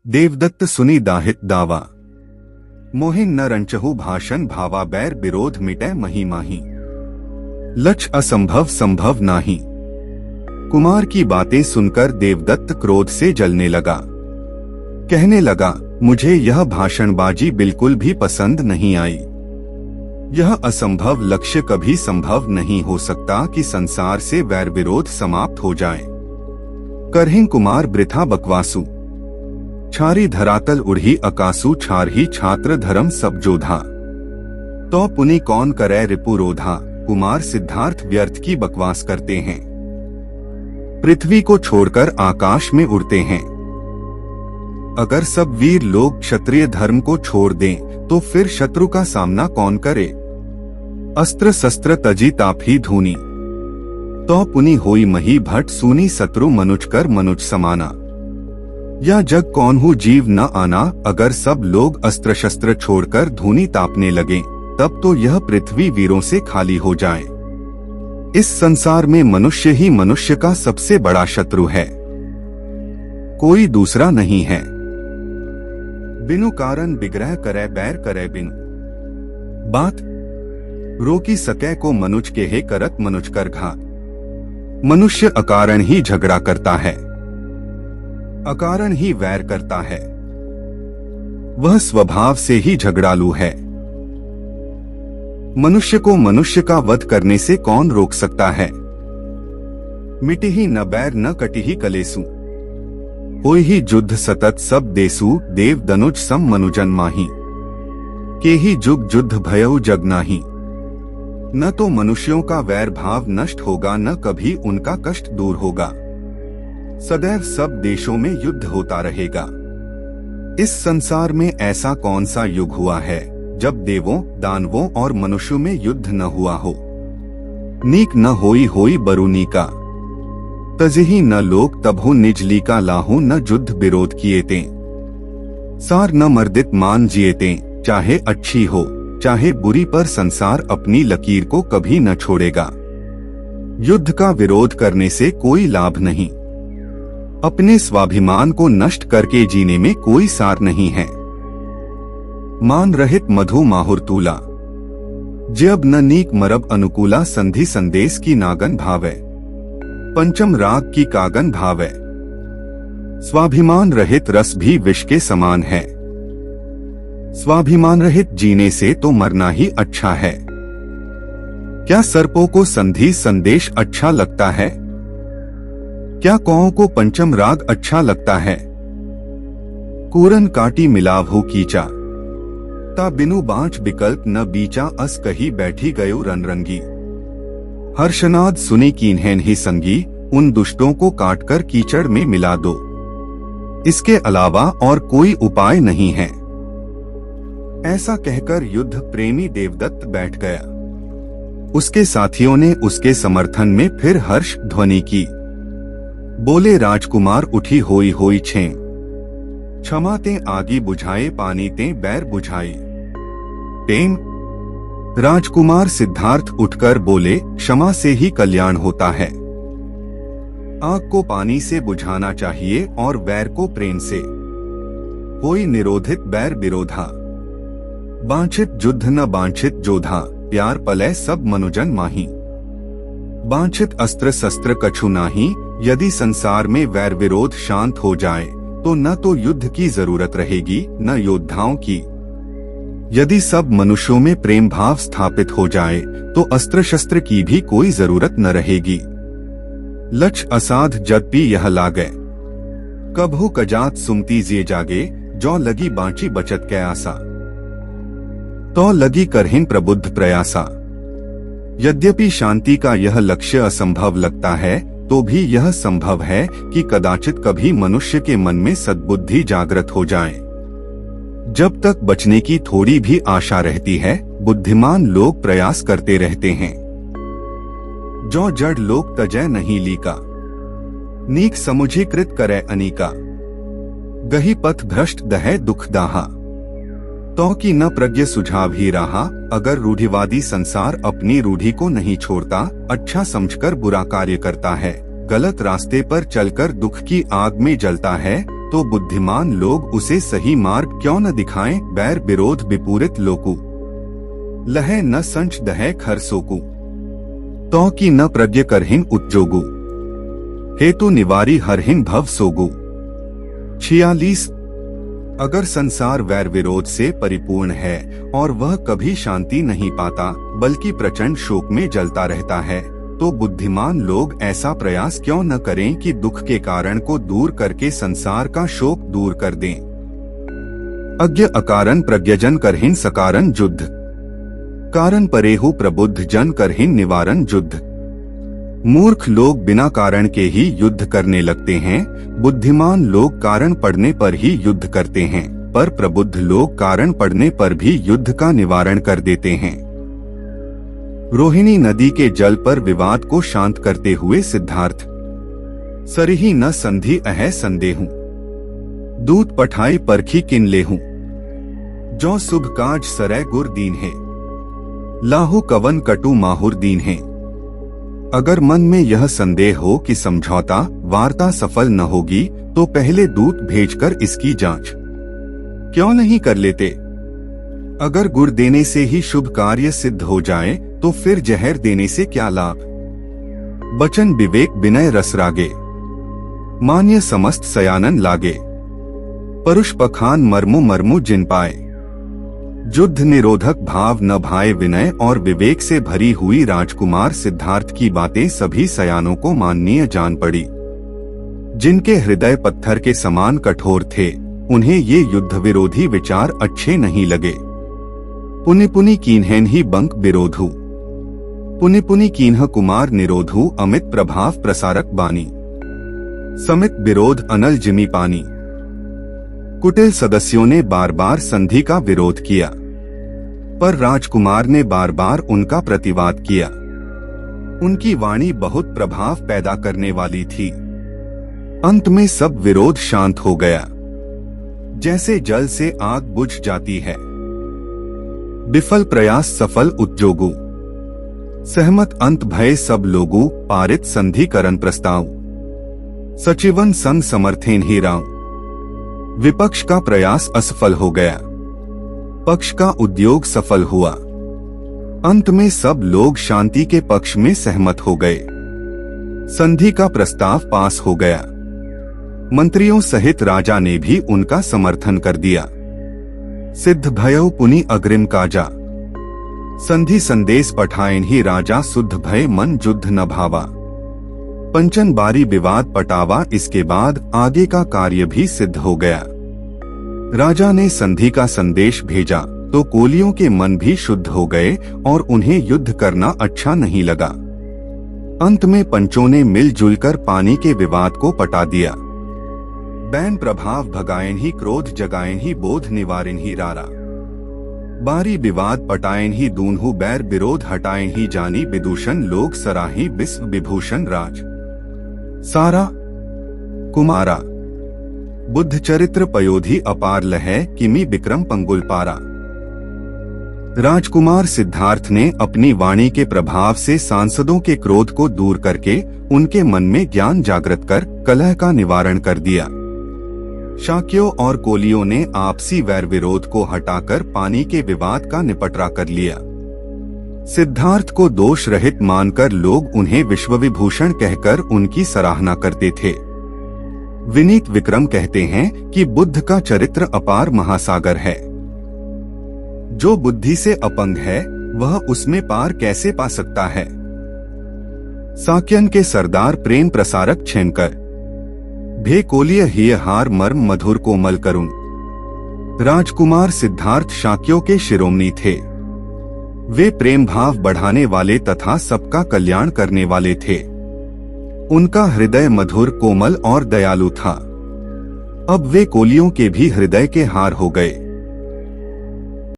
देवदत्त सुनी दाहित दावा। मोहिन न रंचहु भाषण भावा बैर विरोध मिटै मही माही। लक्ष्य असंभव संभव नाही। कुमार की बातें सुनकर देवदत्त क्रोध से जलने लगा। कहने लगा, मुझे यह भाषणबाजी बिल्कुल भी पसंद नहीं आई। यह असंभव लक्ष्य कभी संभव नहीं हो सकता कि संसार से वैर विरोध समाप्त हो जाए। करहिं कुमार वृथा बकवासु। छारी धरातल उड़ही अकासु छारही छात्र धर्म सब जोधा। तो पुनि कौन करे रिपुरोधा। कुमार सिद्धार्थ व्यर्थ की बकवास करते हैं। पृथ्वी को छोड़कर आकाश में उड़ते हैं। अगर सब वीर लोग क्षत्रिय धर्म को छोड़ दें तो फिर शत्रु का सामना कौन करे। अस्त्र शस्त्र तजी तापी धूनी। तो पुनि होई मही भट्ट सूनी शत्रु मनुज कर मनुज समाना। यह जग कौन हूँ जीव न आना। अगर सब लोग अस्त्र शस्त्र छोड़कर धूनी तापने लगे तब तो यह पृथ्वी वीरों से खाली हो जाए। इस संसार में मनुष्य ही मनुष्य का सबसे बड़ा शत्रु है, कोई दूसरा नहीं है। बिनु कारण बिग्रह करे बैर करे बिनु बात। रोकी सकै को मनुज के हे करत मनुज कर घात। मनुष्य अकारण ही झगड़ा करता है, अकारण ही वैर करता है। वह स्वभाव से ही झगड़ालू है। मनुष्य को मनुष्य का वध करने से कौन रोक सकता है। मिटी ही न बैर न कटी ही कलेसु। होई ही युद्ध सतत सब देसु। देव दनुज सम मनुजन माही। के ही जुग युद्ध भयउ जग नाही। न तो मनुष्यों का वैर भाव नष्ट होगा न कभी उनका कष्ट दूर होगा। सदैव सब देशों में युद्ध होता रहेगा। इस संसार में ऐसा कौन सा युग हुआ है जब देवों दानवों और मनुष्यों में युद्ध न हुआ हो। नीक न होई होई बरुनी का। तजही न लोग तबहु निजली का लाहू न युद्ध विरोध किए ते। सार न मर्दित मान जिए ते। चाहे अच्छी हो चाहे बुरी पर संसार अपनी लकीर को कभी न छोड़ेगा। युद्ध का विरोध करने से कोई लाभ नहीं। अपने स्वाभिमान को नष्ट करके जीने में कोई सार नहीं है। मान रहित मधु माहुर तूला। जब न नीक मरब अनुकूला। संधि संदेश की नागन भावे। पंचम राग की कागन भावे। स्वाभिमान रहित रस भी विष के समान है। स्वाभिमान रहित जीने से तो मरना ही अच्छा है। क्या सर्पों को संधि संदेश अच्छा लगता है। क्या कौओं को पंचम राग अच्छा लगता है। कूरन काटी मिलाव हो कीचा। ता बिनु बाँच विकल्प न बीचा। अस कही बैठी गयो रनरंगी। हर्षनाद सुनी कीन्हैन ही संगी। उन दुष्टों को काटकर कीचड़ में मिला दो। इसके अलावा और कोई उपाय नहीं है। ऐसा कहकर युद्ध प्रेमी देवदत्त बैठ गया। उसके साथियों ने उसके समर्थन में फिर हर्ष ध्वनि की। बोले, राजकुमार उठी होई होई छें। क्षमा ते आगी बुझाए पानी ते बैर बुझाई। टेम। राजकुमार सिद्धार्थ उठकर बोले, क्षमा से ही कल्याण होता है। आग को पानी से बुझाना चाहिए और बैर को प्रेम से। होई निरोधित बैर विरोधा। बांछित युद्ध न बांछित जोधा। प्यार पलै सब मनुजन माही। बांछित अस्त्र शस्त्र कछु नाही। यदि संसार में वैर विरोध शांत हो जाए तो न तो युद्ध की जरूरत रहेगी न योद्धाओं की। यदि सब मनुष्यों में प्रेम भाव स्थापित हो जाए तो अस्त्र शस्त्र की भी कोई जरूरत न रहेगी। लक्ष्य असाध जदपि यह लागे। कभू कजात सुमती जे जागे। जो लगी बाँची बचत कै आसा। तो लगी करहिन प्रबुद्ध प्रयासा। यद्यपि शांति का यह लक्ष्य असंभव लगता है तो भी यह संभव है कि कदाचित कभी मनुष्य के मन में सद्बुद्धि जागृत हो जाए। जब तक बचने की थोड़ी भी आशा रहती है बुद्धिमान लोग प्रयास करते रहते हैं। जो जड़ लोग तजय नहीं लीका। नीक समुझीकृत करे अनीका। गही पथ भ्रष्ट दहे दुख दाहा। तो की न प्रज्ञ सुझाव ही रहा। अगर रूढ़िवादी संसार अपनी रूढ़ी को नहीं छोड़ता, अच्छा समझकर बुरा कार्य करता है, गलत रास्ते पर चलकर दुख की आग में जलता है, तो बुद्धिमान लोग उसे सही मार्ग क्यों न दिखाएं। बैर विरोध विपूरित लोकु, लहे न संच दहे खर सोकु, तो की न प्रज्ञ करहिन उज्जोगु, हेतु निवारी हरहिन भव सोगु। 46। अगर संसार वैर विरोध से परिपूर्ण है और वह कभी शांति नहीं पाता बल्कि प्रचंड शोक में जलता रहता है, तो बुद्धिमान लोग ऐसा प्रयास क्यों न करें कि दुख के कारण को दूर करके संसार का शोक दूर कर दें। अज्ञ अकारण प्रज्ञजन करहिन सकारण युद्ध, कारण परेहु प्रबुद्ध जन करहिन निवारण युद्ध। मूर्ख लोग बिना कारण के ही युद्ध करने लगते हैं, बुद्धिमान लोग कारण पड़ने पर ही युद्ध करते हैं, पर प्रबुद्ध लोग कारण पड़ने पर भी युद्ध का निवारण कर देते हैं। रोहिणी नदी के जल पर विवाद को शांत करते हुए सिद्धार्थ, सरिही न संधि अह संदेहु, दूत पठाई परखी किन लेहूं, जो शुभ काज सरय गुर दीन है, लाहु कवन कटु माहुर दीन है। अगर मन में यह संदेह हो कि समझौता वार्ता सफल न होगी तो पहले दूत भेजकर इसकी जांच क्यों नहीं कर लेते। अगर गुड़ देने से ही शुभ कार्य सिद्ध हो जाए तो फिर जहर देने से क्या लाभ। बचन विवेक विनय रसरागे, मान्य समस्त सयानन लागे, परुष पखान मर्मु मर्मु जिन पाए, युद्ध निरोधक भाव न भाए। विनय और विवेक से भरी हुई राजकुमार सिद्धार्थ की बातें सभी सयानों को माननीय जान पड़ी। जिनके हृदय पत्थर के समान कठोर थे, उन्हें ये युद्ध विरोधी विचार अच्छे नहीं लगे। पुनि पुनि कीन्हैन ही बंक विरोधु, पुनि पुनि कीन्ह कुमार निरोधु, अमित प्रभाव प्रसारक बानी, समित विरोध अनल जिमी पानी। कुटिल सदस्यों ने बार बार संधि का विरोध किया, पर राजकुमार ने बार बार उनका प्रतिवाद किया। उनकी वाणी बहुत प्रभाव पैदा करने वाली थी। अंत में सब विरोध शांत हो गया, जैसे जल से आग बुझ जाती है। विफल प्रयास सफल उद्योगु, सहमत अंत भय सब लोगु, पारित संधि करन प्रस्ताव, सचिवन संग समर्थेन ही राव। विपक्ष का प्रयास असफल हो गया, पक्ष का उद्योग सफल हुआ। अंत में सब लोग शांति के पक्ष में सहमत हो गए। संधि का प्रस्ताव पास हो गया। मंत्रियों सहित राजा ने भी उनका समर्थन कर दिया। सिद्ध भयउ पुनि अग्रिम काजा, संधि संदेश पठाएन ही राजा, शुद्ध भय मन युद्ध न भावा। पंचन बारी विवाद पटावा, इसके बाद आगे का कार्य भी सिद्ध हो गया। राजा ने संधि का संदेश भेजा तो कोलियों के मन भी शुद्ध हो गए और उन्हें युद्ध करना अच्छा नहीं लगा। अंत में पंचों ने मिलजुल कर पानी के विवाद को पटा दिया। बैन प्रभाव भगाएन ही, क्रोध जगाएन ही, बोध निवारेन ही रारा। बारी विवाद पटाएन ही, दूनहु बैर विरोध हटाएन ही, जानी विदूषण लोक सराही, विश्व विभूषण राज सारा कुमारा। बुद्ध चरित्र पयोधि अपार लहै, किमी विक्रम पंगुल पारा। राजकुमार सिद्धार्थ ने अपनी वाणी के प्रभाव से सांसदों के क्रोध को दूर करके उनके मन में ज्ञान जागृत कर कलह का निवारण कर दिया। शाक्यों और कोलियों ने आपसी वैर विरोध को हटाकर पानी के विवाद का निपटरा कर लिया। सिद्धार्थ को दोष रहित मानकर लोग उन्हें विश्वविभूषण कहकर उनकी सराहना करते थे। विनीत विक्रम कहते हैं कि बुद्ध का चरित्र अपार महासागर है। जो बुद्धि से अपंग है वह उसमें पार कैसे पा सकता है। साक्यन के सरदार प्रेम प्रसारक छेमकर, भे कोलिय हिय हार मर्म मधुर कोमल करुण। राजकुमार सिद्धार्थ शाक्यों के शिरोमणि थे। वे प्रेम भाव बढ़ाने वाले तथा सबका कल्याण करने वाले थे। उनका हृदय मधुर, कोमल और दयालु था। अब वे कोलियों के भी हृदय के हार हो गए।